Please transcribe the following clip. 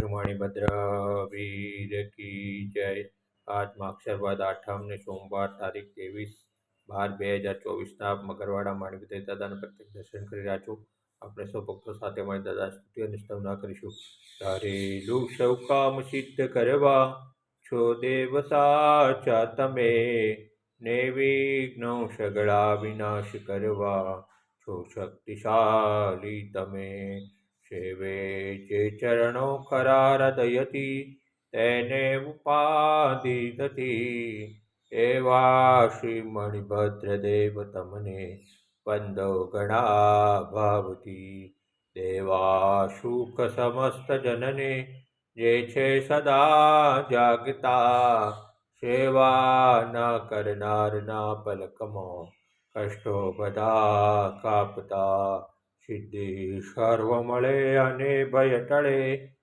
मणिभद्र वीर की जय। आज माक्षर वद आठम ने सोमवार तारीख 23/12/2024 मगरवाड़ा मणिभद्र दादा प्रत्येक दर्शन कर रहा छूँ। अपने सौ भक्तों साथ दादा स्तुति और स्तवना करीशू। धारेलू सौ काम सिद्ध करवा छो देव साचा तमे ने विघ्नो सगळा विनाश करवा छो शक्तिशाली तमे। सेवे जे चरणों खरा हृदयथी તેને ઉપાધિ નથી। એવા શ્રી મણિભદ્ર દેવ તમને વંદો ઘણા ભાવથી। દેવા સુખ સમસ્ત જનને જે છે સદા જાગતા। સેવા ન કરનારના પલકમાં કષ્ટો બધા કાપતા। સિદ્ધિ સર્વ મળે અને ભય ટળે